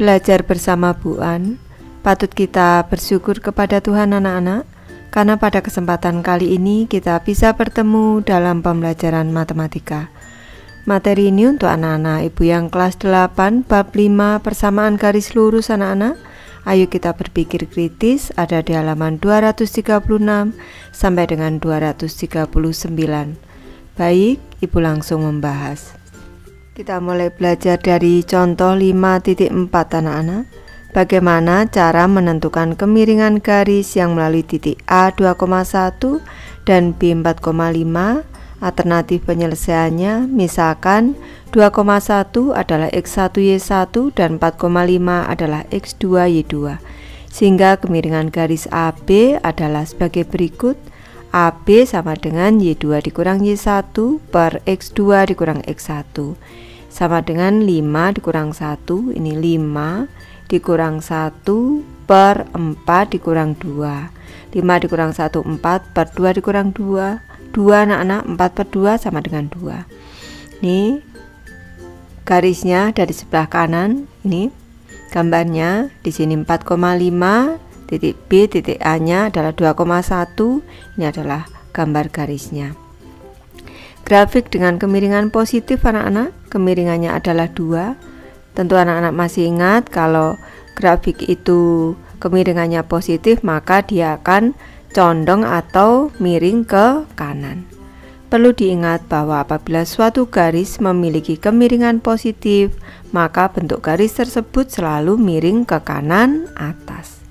Belajar bersama Bu An. Patut kita bersyukur kepada Tuhan anak-anak, karena pada kesempatan kali ini kita bisa bertemu dalam pembelajaran matematika. Materi ini untuk anak-anak ibu yang kelas 8 bab 5 persamaan garis lurus anak-anak. Ayo kita berpikir kritis, ada di halaman 236 sampai dengan 239. Baik, ibu langsung membahas. Kita mulai belajar dari contoh 5.4 anak-anak. Bagaimana cara menentukan kemiringan garis yang melalui titik A 2,1 dan B 4,5. Alternatif penyelesaiannya misalkan 2,1 adalah X1Y1 dan 4,5 adalah X2Y2. Sehingga kemiringan garis AB adalah sebagai berikut. AB sama dengan Y2 dikurang Y1 per X2 dikurang X1 sama dengan 5 dikurang 1, ini 5 dikurang 1 per 4 dikurang 2. 5 dikurang 1 4 per 2 dikurang 2 anak-anak, 4 per 2 sama dengan 2. Ini garisnya dari sebelah kanan, ini gambarnya di sini 4,5, titik B, titik A nya adalah 2,1. Ini adalah gambar garisnya. Grafik dengan kemiringan positif anak-anak, kemiringannya adalah 2. Tentu anak-anak masih ingat kalau grafik itu kemiringannya positif, maka dia akan condong atau miring ke kanan. Perlu diingat bahwa apabila suatu garis memiliki kemiringan positif, maka bentuk garis tersebut selalu miring ke kanan atas.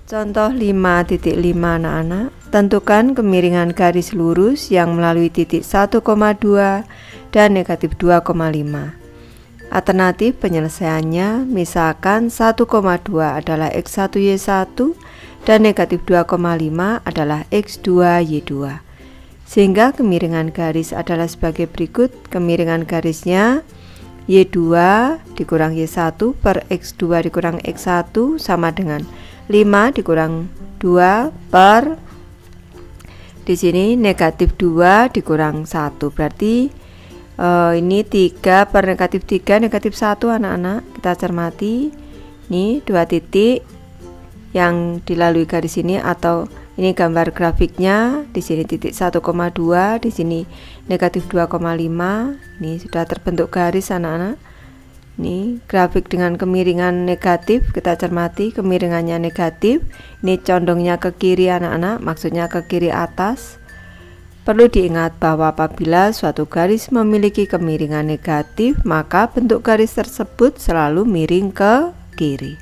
Contoh 5.5 anak-anak, tentukan kemiringan garis lurus yang melalui titik 1,2 dan negatif 2,5. Alternatif penyelesaiannya misalkan 1,2 adalah X1Y1 dan negatif 2,5 adalah X2Y2. Sehingga kemiringan garis adalah sebagai berikut. Kemiringan garisnya Y2 dikurang Y1 per X2 dikurang X1 sama dengan 5 dikurang 2 per di sini negatif 2 dikurang 1. Berarti ini 3 per negatif 3 negatif 1 anak-anak. Kita cermati. Ini 2 titik yang dilalui garis ini, atau ini gambar grafiknya. Di sini titik 1,2, di sini negatif 2,5. Ini sudah terbentuk garis anak-anak. Ini grafik dengan kemiringan negatif, kita cermati kemiringannya negatif. Ini condongnya ke kiri anak-anak, maksudnya ke kiri atas. Perlu diingat bahwa apabila suatu garis memiliki kemiringan negatif, maka bentuk garis tersebut selalu miring ke kiri.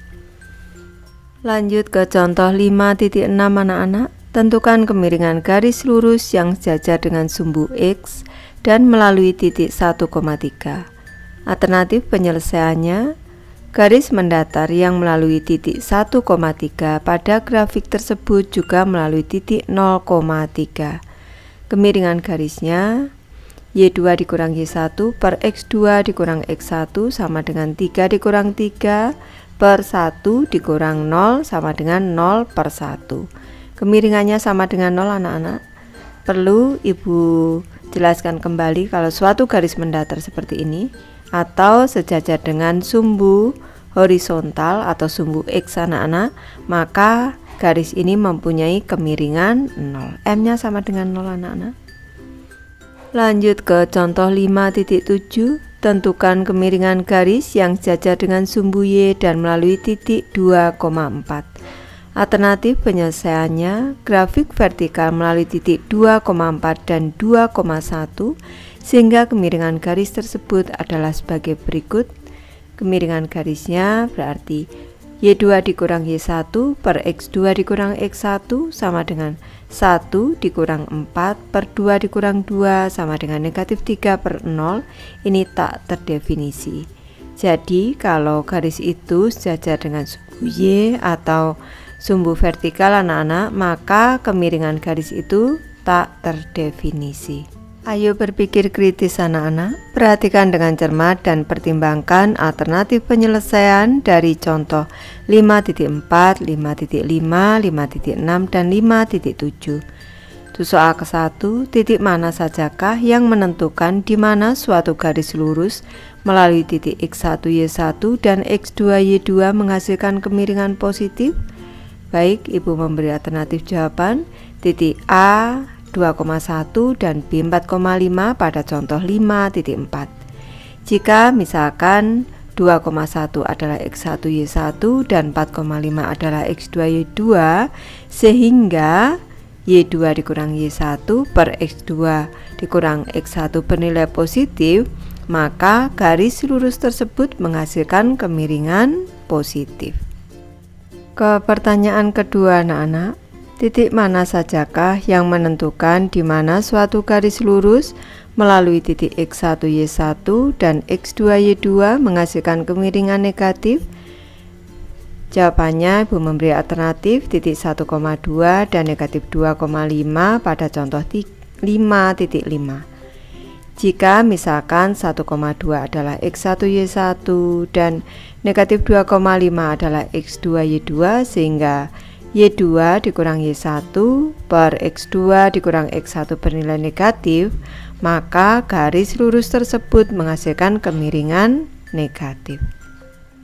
Lanjut ke contoh 5.6 anak-anak. Tentukan kemiringan garis lurus yang sejajar dengan sumbu X dan melalui titik 1,3. Alternatif penyelesaiannya, garis mendatar yang melalui titik 1,3 pada grafik tersebut juga melalui titik 0,3. Kemiringan garisnya Y2 dikurang Y1 per X2 dikurang X1 sama dengan 3 dikurang 3 per 1 dikurang 0 sama dengan 0 per 1. Kemiringannya sama dengan 0 anak-anak. Perlu ibu jelaskan kembali kalau suatu garis mendatar seperti ini atau sejajar dengan sumbu horizontal atau sumbu X anak-anak, maka garis ini mempunyai kemiringan 0. M-nya sama dengan 0 anak-anak. Lanjut ke contoh 5.7. Tentukan kemiringan garis yang sejajar dengan sumbu Y dan melalui titik 2,4. Alternatif penyelesaiannya, grafik vertikal melalui titik 2,4 dan 2,1, sehingga kemiringan garis tersebut adalah sebagai berikut. Kemiringan garisnya berarti Y2 dikurang Y1 per X2 dikurang X1 sama dengan 1 dikurang 4 per 2 dikurang 2 sama dengan negatif 3 per 0. Ini tak terdefinisi. Jadi kalau garis itu sejajar dengan sumbu Y atau sumbu vertikal anak-anak, maka kemiringan garis itu tak terdefinisi. Ayo berpikir kritis anak-anak, perhatikan dengan cermat dan pertimbangkan alternatif penyelesaian dari contoh 5.4, 5.5, 5.6, dan 5.7. Soal ke-1, titik mana sajakah yang menentukan di mana suatu garis lurus melalui titik X1Y1 dan X2Y2 menghasilkan kemiringan positif? Baik, Ibu memberi alternatif jawaban titik A 2,1 dan B 4,5 pada contoh 5.4. Jika misalkan 2,1 adalah X1Y1 dan 4,5 adalah X2Y2, sehingga Y2 dikurang Y1 per X2 dikurang X1 bernilai positif, maka garis lurus tersebut menghasilkan kemiringan positif. Ke pertanyaan kedua anak-anak, titik mana sajakah yang menentukan di mana suatu garis lurus melalui titik X1Y1 dan X2Y2 menghasilkan kemiringan negatif? Jawabannya Ibu memberi alternatif titik 1,2 dan negatif 2,5 pada contoh 5.5. Jika misalkan 1,2 adalah X1Y1 dan negatif 2,5 adalah X2Y2, sehingga Y2 dikurang Y1 per X2 dikurang X1 bernilai negatif, maka garis lurus tersebut menghasilkan kemiringan negatif.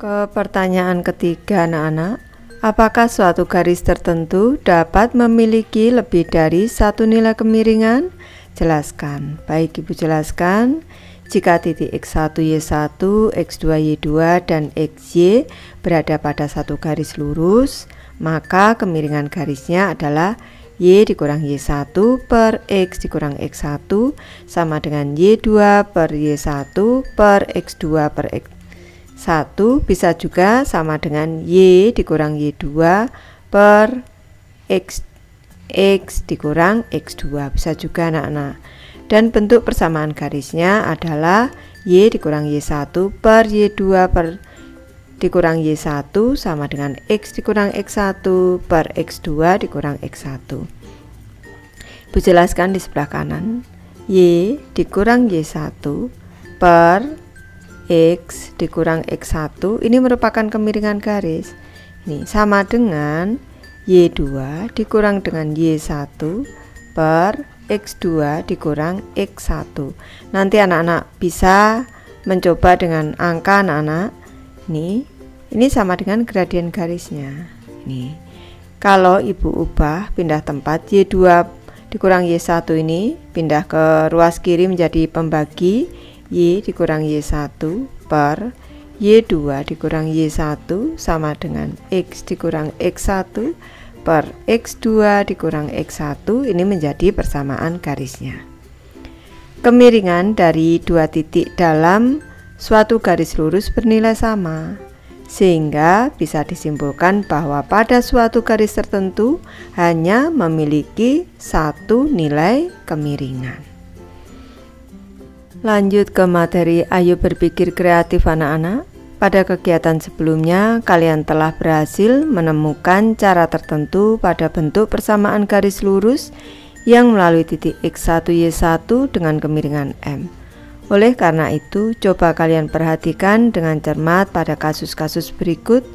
Ke pertanyaan ketiga anak-anak, apakah suatu garis tertentu dapat memiliki lebih dari satu nilai kemiringan? Jelaskan. Baik, Ibu jelaskan. Jika titik X1Y1, X2Y2 dan XY berada pada satu garis lurus, maka kemiringan garisnya adalah Y dikurang Y1 per X dikurang X1 sama dengan Y2 per Y1 per X2 per X1, bisa juga sama dengan Y dikurang Y2 per X dikurang X2, bisa juga anak-anak. Dan bentuk persamaan garisnya adalah Y dikurang Y1 per Y2 per dikurang Y1 sama dengan X dikurang X1 per X2 dikurang X1. Ibu jelaskan di sebelah kanan, Y dikurang Y1 per X dikurang X1 ini merupakan kemiringan garis. Ini sama dengan Y2 dikurang dengan Y1 per X2 dikurang X1. Nanti anak-anak bisa mencoba dengan angka anak-anak. Ini sama dengan gradien garisnya. Nih, kalau Ibu ubah pindah tempat, Y2 dikurang Y1 ini pindah ke ruas kiri menjadi pembagi Y dikurang Y1 per Y2 dikurang Y1 sama dengan X dikurang X1 per X2 dikurang X1, ini menjadi persamaan garisnya. Kemiringan dari dua titik dalam suatu garis lurus bernilai sama, sehingga bisa disimpulkan bahwa pada suatu garis tertentu hanya memiliki satu nilai kemiringan. Lanjut ke materi Ayo Berpikir Kreatif anak-anak. Pada kegiatan sebelumnya, kalian telah berhasil menemukan cara tertentu pada bentuk persamaan garis lurus yang melalui titik X1Y1 dengan kemiringan M. Oleh karena itu, coba kalian perhatikan dengan cermat pada kasus-kasus berikut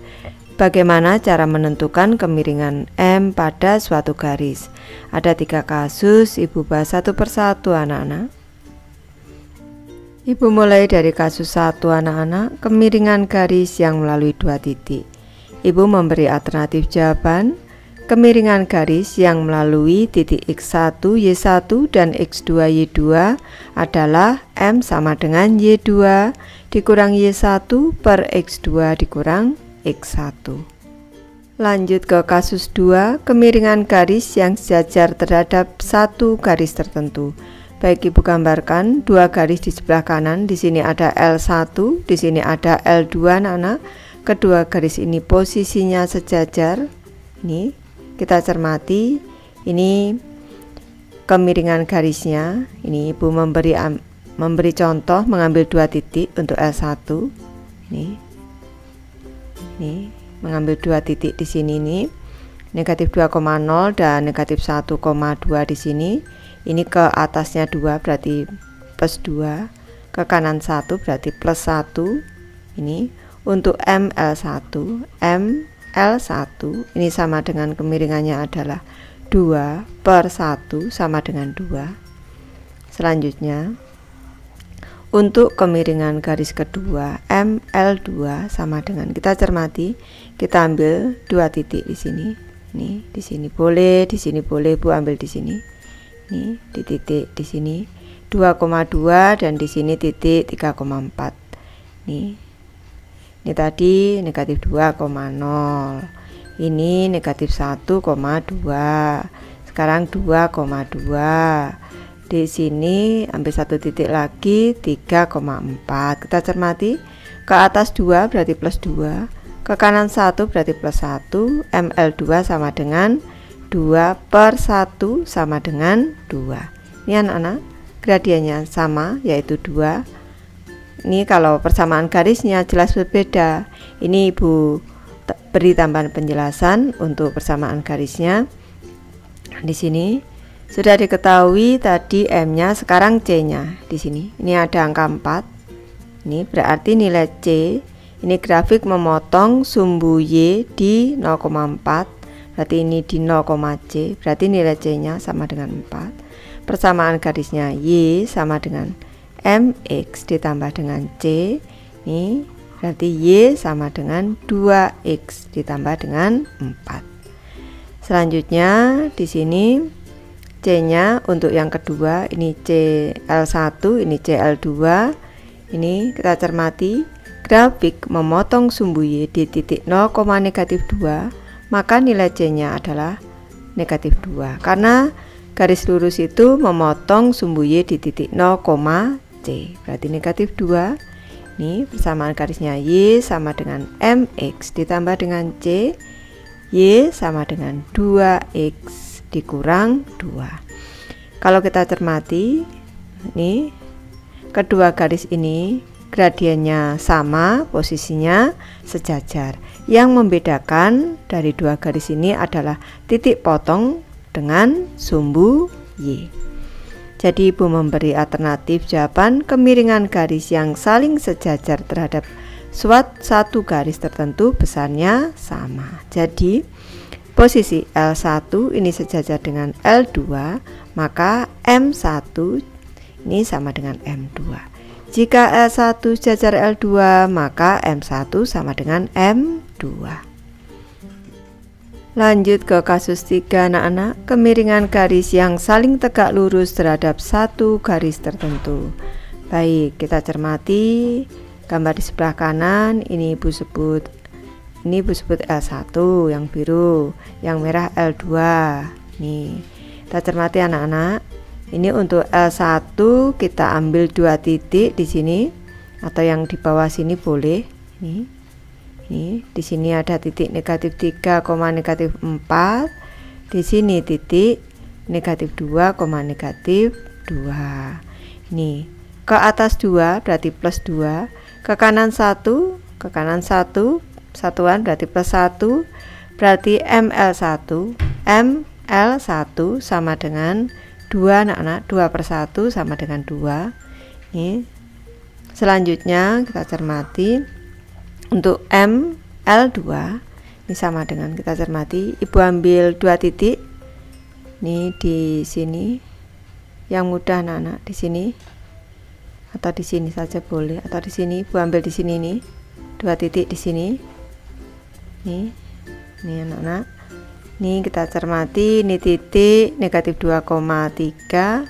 bagaimana cara menentukan kemiringan M pada suatu garis. Ada 3 kasus, Ibu bahas satu persatu anak-anak. Ibu mulai dari kasus 1 anak-anak, kemiringan garis yang melalui 2 titik. Ibu memberi alternatif jawaban. Kemiringan garis yang melalui titik X1Y1 dan X2Y2 adalah M sama dengan Y2 dikurang Y1 per X2 dikurang X1. Lanjut ke kasus 2, kemiringan garis yang sejajar terhadap satu garis tertentu. Baik, Ibu gambarkan 2 garis di sebelah kanan. Di sini ada L1, di sini ada L2 anak-anak. Kedua garis ini posisinya sejajar. Ini kita cermati. Ini kemiringan garisnya. Ini Ibu memberi contoh mengambil 2 titik untuk L1. Ini mengambil 2 titik di sini nih. Negatif 2,0 dan negatif 1,2 di sini. Ini ke atasnya 2 berarti plus 2, ke kanan 1 berarti plus 1. Ini untuk ML1 ini sama dengan kemiringannya adalah 2/1 sama dengan 2. Selanjutnya untuk kemiringan garis kedua ML2 sama dengan, kita cermati, kita ambil 2 titik di sini. Nih, di sini boleh, di sini boleh, Bu ambil di sini. Nih, di titik di sini 2,2 dan di sini titik 3,4. Nih. Ini tadi negatif 2,0. Ini negatif 1,2. Sekarang 2,2. Di sini ambil 1 titik lagi 3,4. Kita cermati, ke atas 2 berarti plus 2, ke kanan 1 berarti plus 1. ML2 sama dengan 2/1 sama dengan 2. Ini anak-anak, gradiennya sama, yaitu 2. Ini kalau persamaan garisnya jelas berbeda. Ini Ibu beri tambahan penjelasan untuk persamaan garisnya. Di sini sudah diketahui tadi M-nya, sekarang C-nya di sini. Ini ada angka 4. Ini berarti nilai C. Ini grafik memotong sumbu Y di 0,4. Berarti ini di 0,C. Berarti nilai C-nya sama dengan 4. Persamaan garisnya Y sama dengan MX ditambah dengan C. Ini berarti Y sama dengan 2X ditambah dengan 4. Selanjutnya di sini C-nya untuk yang kedua, ini CL1, ini CL2. Ini kita cermati, grafik memotong sumbu Y di titik 0,-2, maka nilai C-nya adalah negatif 2. Karena garis lurus itu memotong sumbu Y di titik 0,C, berarti negatif 2. Ini persamaan garisnya Y sama dengan MX ditambah dengan C. Y sama dengan 2X dikurang 2. Kalau kita cermati, ini kedua garis ini gradiennya sama, posisinya sejajar. Yang membedakan dari dua garis ini adalah titik potong dengan sumbu Y. Jadi Ibu memberi alternatif jawaban kemiringan garis yang saling sejajar terhadap satu garis tertentu besarnya sama. Jadi posisi L1 ini sejajar dengan L2, maka M1 ini sama dengan M2. Jika L1 sejajar L2, maka M1 sama dengan M2. Lanjut ke kasus 3 anak-anak, kemiringan garis yang saling tegak lurus terhadap satu garis tertentu. Baik, kita cermati gambar di sebelah kanan. Ini Ibu sebut L1 yang biru, yang merah L2. Nih, kita cermati anak-anak. Ini untuk L1 kita ambil 2 titik di sini, atau yang di bawah sini boleh. Nih, di sini ada titik negatif 3, negatif 4. Di sini titik negatif 2, negatif 2. Ini ke atas 2 berarti plus 2, ke kanan 1, satuan berarti plus 1, berarti ML1 sama dengan 2 anak-anak, 2/1 sama dengan 2. Ini selanjutnya kita cermati untuk ML2 ini sama dengan, kita cermati, Ibu ambil 2 titik ini di sini, yang mudah anak-anak di sini atau di sini saja boleh, atau di sini Ibu ambil di sini nih 2 titik di sini. Nih anak-anak, nih kita cermati, ini titik negatif 2,3,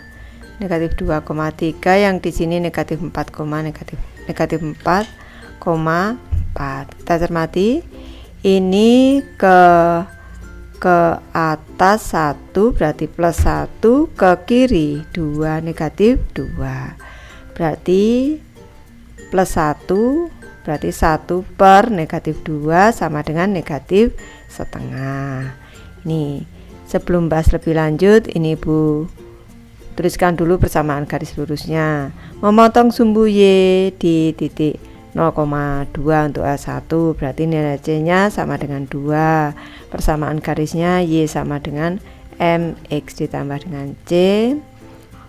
yang di sini negatif 4,4. Kita cermati, ini ke atas 1 berarti plus 1, ke kiri 2 negatif 2, berarti plus 1 berarti 1/-2 sama dengan negatif setengah. Ini sebelum bahas lebih lanjut, ini Ibu tuliskan dulu persamaan garis lurusnya. Memotong sumbu Y di titik 0,2 untuk L1, berarti nilai C-nya sama dengan 2. Persamaan garisnya Y sama dengan MX ditambah dengan C.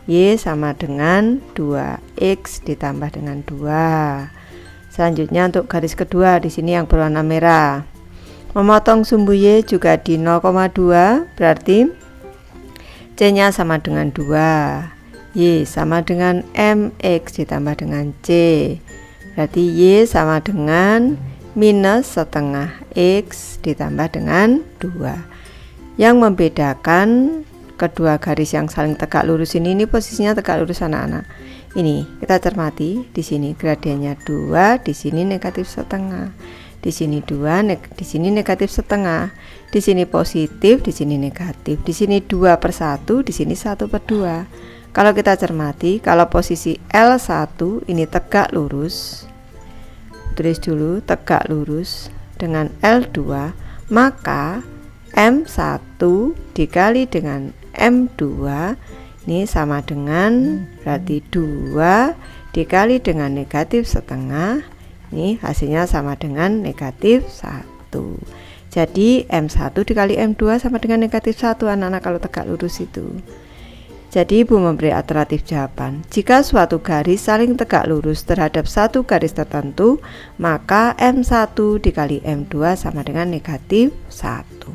Y sama dengan 2X ditambah dengan 2. Selanjutnya untuk garis kedua di sini yang berwarna merah. Memotong sumbu Y juga di 0,2, berarti C-nya sama dengan 2, Y sama dengan MX ditambah dengan C. Berarti Y sama dengan minus setengah X ditambah dengan 2. Yang membedakan kedua garis yang saling tegak lurus ini posisinya tegak lurus anak-anak. Ini kita cermati, di sini gradiennya 2, di sini negatif setengah. Di sini 2, di sini negatif setengah. Di sini positif, di sini negatif. Di sini 2/1, di sini 1/2. Kalau kita cermati, kalau posisi L1 ini tegak lurus, tulis dulu tegak lurus dengan L2, maka M1 dikali dengan M2 ini sama dengan berarti 2 dikali dengan negatif setengah, ini hasilnya sama dengan negatif 1. Jadi M1 dikali M2 sama dengan negatif 1 anak-anak kalau tegak lurus itu. Jadi Ibu memberi alternatif jawaban. Jika suatu garis saling tegak lurus terhadap satu garis tertentu, maka M1 dikali M2 sama dengan negatif 1.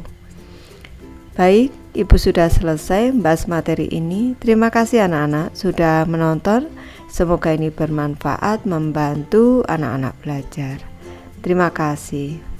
Baik, Ibu sudah selesai membahas materi ini. Terima kasih anak-anak sudah menonton. Semoga ini bermanfaat membantu anak-anak belajar. Terima kasih.